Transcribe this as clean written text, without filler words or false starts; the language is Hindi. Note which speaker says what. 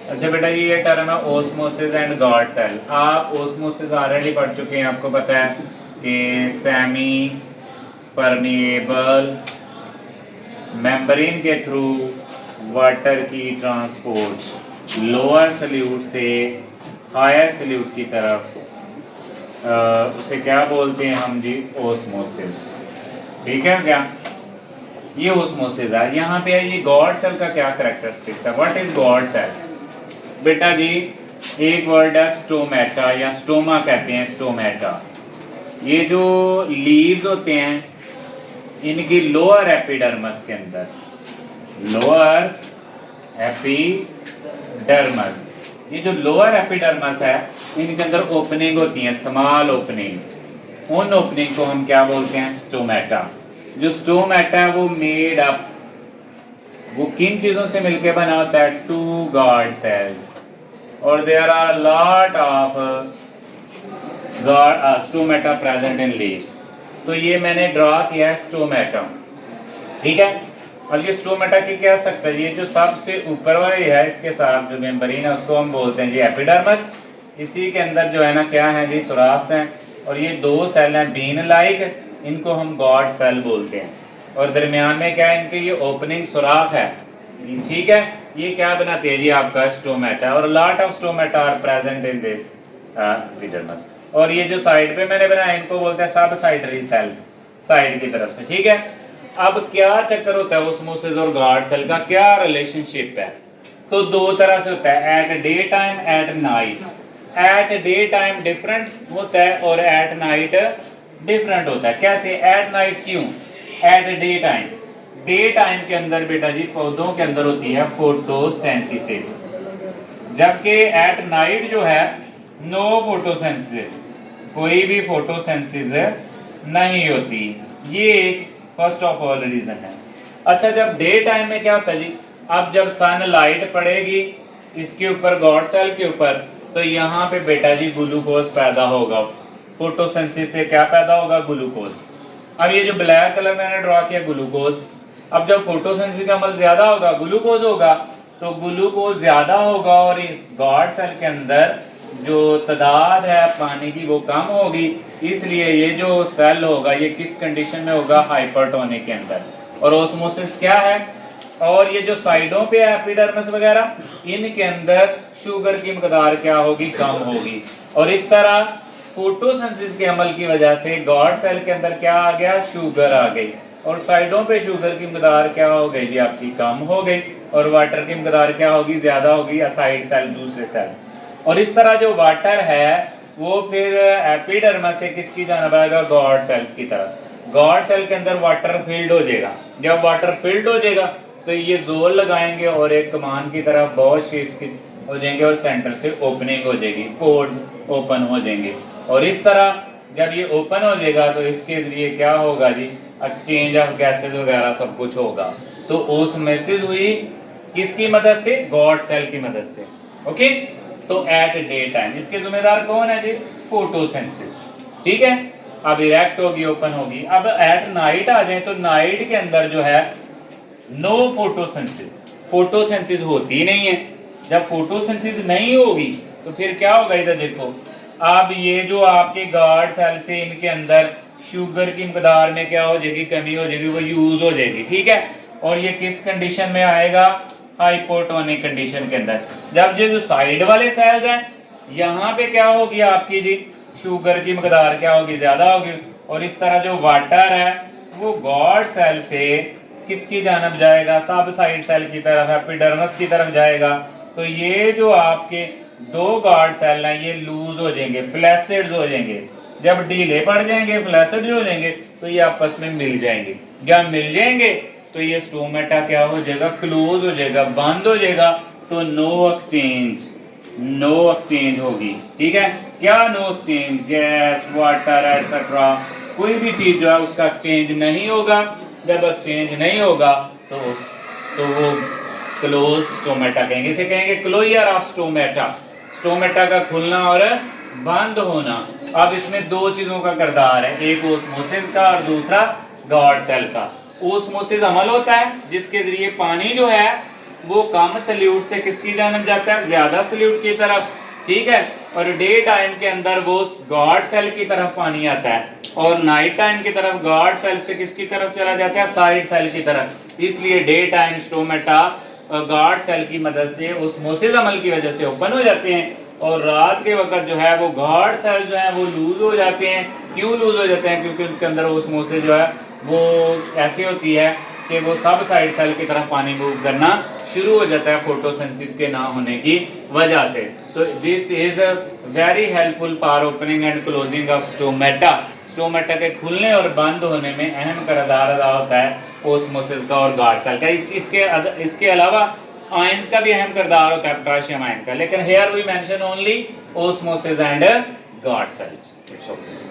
Speaker 1: अच्छा बेटा ये टर्म है ओस्मोसिस एंड गॉड सेल। आप ओस्मोसिस ऑलरेडी पढ़ चुके हैं, आपको पता है कि सेमी परमिएबल मेम्ब्रेन के थ्रू वाटर की ट्रांसपोर्ट लोअर सल्यूट से हायर सल्यूट की तरफ, उसे क्या बोलते हैं हम जी? ओस्मोसिस। ठीक है क्या? ये ओस्मोसिस है। यहाँ पे ये गॉड सेल का क्या कैरेक्टरिस्टिक्स है? What is guard cell? बेटा जी एक वर्ड है स्टोमेटा या स्टोमा कहते हैं, स्टोमेटा। ये जो लीव्स होते हैं इनकी लोअर एपिडर्मस के अंदर, लोअर एपिडर्मस, ये जो लोअर एपिडर्मस है इनके अंदर ओपनिंग होती है, स्मॉल ओपनिंग। उन ओपनिंग को हम क्या बोलते हैं? स्टोमेटा। जो स्टोमेटा है वो मेड अप, वो किन चीजों से मिलकर बना होता है? Two guard cells. और there are lot of stomata present in leaves. तो ये मैंने ड्रॉ किया है स्टोमेटा। ठीक है। अब ये स्टोमेटा की क्या स्ट्रक्चर? ये जो सबसे ऊपर वाली है इसके साथ जो मेम्ब्रेन है उसको हम बोलते हैं जी एपिडर्मस। इसी के अंदर जो है ना क्या है जी? सुराख हैं। और ये दो सेल हैं बीन लाइक, इनको हम गॉड सेल बोलते हैं। और दरमियान में क्या है? इनके ये ओपनिंग सुराख है। ठीक है। ये क्या बनाती है जी? आपका स्टोमेटा। और lot of stomata are present in this epidermis. और ये जो साइड पे मैंने बनाया इनको बोलते हैं सब साइडरी सेल्स, साइड की तरफ से। ठीक है। अब क्या चक्कर होता है ओस्मोसिस और गॉड सेल का? क्या रिलेशनशिप है? तो दो तरह से होता है, at day time, at night. At day time different होता है और एट नाइट डिफरेंट होता है। कैसे? एट नाइट क्यों? At day time, day time के अंदर बेटा जी पौधों के अंदर होती है फोटोसिंथेसिस, जबकि एट नाइट जो है नो फोटोसिंथेसिस, कोई भी फोटोसिंथेसिस नहीं होती। ये एक फर्स्ट ऑफ ऑल रीजन है। अच्छा जब डे टाइम में क्या होता है जी? अब जब सन लाइट पड़ेगी इसके ऊपर, गॉड सेल के ऊपर, तो यहाँ पे बेटा जी ग्लूकोज पैदा होगा। फोटोसिंथेसिस से क्या पैदा होगा? ग्लूकोज। अब ये जो ब्लैक कलर मैंने ड्रॉ किया ग्लूकोज, अब जब फोटोसिंथेसिस का अमल ज्यादा होगा ग्लूकोज होगा, तो ग्लूकोज ज्यादा होगा और इस गॉड सेल के अंदर जो तादाद है पानी की वो कम होगी। इसलिए ये जो सेल होगा ये किस कंडीशन में होगा? हाइपरटोनिक के अंदर। और ओस्मोसिस क्या है? और ये जो साइडों पे एपिडर्मिस वगैरह इनके अंदर शुगर की मकदार क्या होगी? कम होगी। और इस तरह फोटोसिंथेसिस के अमल की वजह से गॉड सेल के अंदर क्या आ गया? शुगर आ गई। और साइडों पे शुगर की मकदार क्या हो गई जी? आपकी कम हो गई। और वाटर की मकदार क्या होगी? ज्यादा होगी, असाइड सेल, दूसरे सेल। और इस तरह जो वाटर है वो फिर एपिडर्मिस से किसकी जानब आएगा? गॉड सेल्स की तरफ। गॉड सेल के अंदर वाटर फिल्ड हो जाएगा। जब वाटर फिल्ड हो जाएगा तो ये जोर लगाएंगे और एक कमान की तरफ बहुत शेप्स की हो जाएंगे और सेंटर से ओपनिंग हो जाएगी, पोर्स ओपन हो जाएंगे। और इस तरह जब ये ओपन हो जाएगा तो इसके जरिए क्या होगा जी? एक्सचेंज ऑफ गैसेस वगैरह सब कुछ होगा। तो ओस्मोसिस हुई किसकी मदद से? गॉड सेल की मदद से। ओके। तो एट डे टाइम इसके जिम्मेदार कौन है जी? फोटोसिंथेसिस। ठीक है। अब इरेक्ट होगी, ओपन होगी। अब एट नाइट आ जाए तो नाइट के अंदर जो है नो फोटोसिंथेसिस, फोटोसिंथेसिस होती नहीं है। जब फोटोसिंथेसिस नहीं होगी तो फिर क्या होगा? इधर देखो, अब ये जो आपके गार्ड सेल से इनके अंदर शुगर की मकदार में क्या हो जाएगी? कमी हो जाएगी, वो यूज हो जाएगी। ठीक है। और ये किस कंडीशन में आएगा? हाइपोटोनिक कंडीशन के अंदर। जब ये जो साइड वाले सेल्स हैं यहाँ पे क्या होगी आपकी जी? शुगर की मकदार क्या होगी? ज्यादा होगी। और इस तरह जो वाटर है वो गॉड सेल से किसकी जानब जाएगा? सब साइड सेल की तरफ, एपिडर्मिस की तरफ जाएगा। तो ये जो आपके दो गार्ड सेल हैं ये लूज हो जाएंगे, फ्लैसिड्स हो जाएंगे। जब ढीले पड़ जाएंगे, फ्लैसिड हो जाएंगे, तो ये आपस में मिल जाएंगे। जब मिल जाएंगे तो ये स्टोमेटा क्या हो जाएगा? क्लोज हो जाएगा, बंद हो जाएगा। तो नो एक्सचेंज, नो एक्सचेंज होगी। ठीक है। क्या no exchange? Gas, water etcetera, कोई भी चीज जो है उसका एक्सचेंज नहीं होगा। जब एक्सचेंज नहीं होगा तो वो क्लोज स्टोमेटा कहेंगे। इसे कहेंगे क्लोजर ऑफ स्टोमेटा, स्टोमेटा का खुलना और बंद होना। अब इसमें दो चीजों का किरदार है, एक ओस्मोसिस का और दूसरा गॉड सेल का। ओस्मोसिस अमल होता है जिसके जरिए पानी जो है वो कम सल्यूट से किसकी जानब जाता है, ज़्यादा सल्यूट की तरफ, ठीक है। और डे टाइम के अंदर वो गार्ड सेल की तरफ पानी आता है, और नाइट टाइम की तरफ गार्ड सेल से किसकी तरफ चला जाता है, साइड सेल की तरफ। इसलिए day time stomata guard cell की मदद से ओस्मोसिस अमल की वजह से ओपन हो जाते हैं, और रात के वक्त जो है वो गार्ड सेल जो है वो लूज हो जाते हैं। क्यों लूज हो जाते हैं, क्योंकि उनके अंदर ओस्मोसिस जो है वो ऐसी होती है कि वो सब साइड सेल की तरफ पानी मूव करना शुरू हो जाता है फोटोसिंथेसिस के ना होने की वजह से। तो this is very helpful for opening and closing of stomata. Stomata के खुलने और बंद होने में अहम किरदार अदा होता है ओस्मोसिस का और गार्ड सेल का। इसके अलावा आयंस का भी अहम किरदार होता है, पोटेशियम आयन का, लेकिन here we mention only osmosis and guard sales.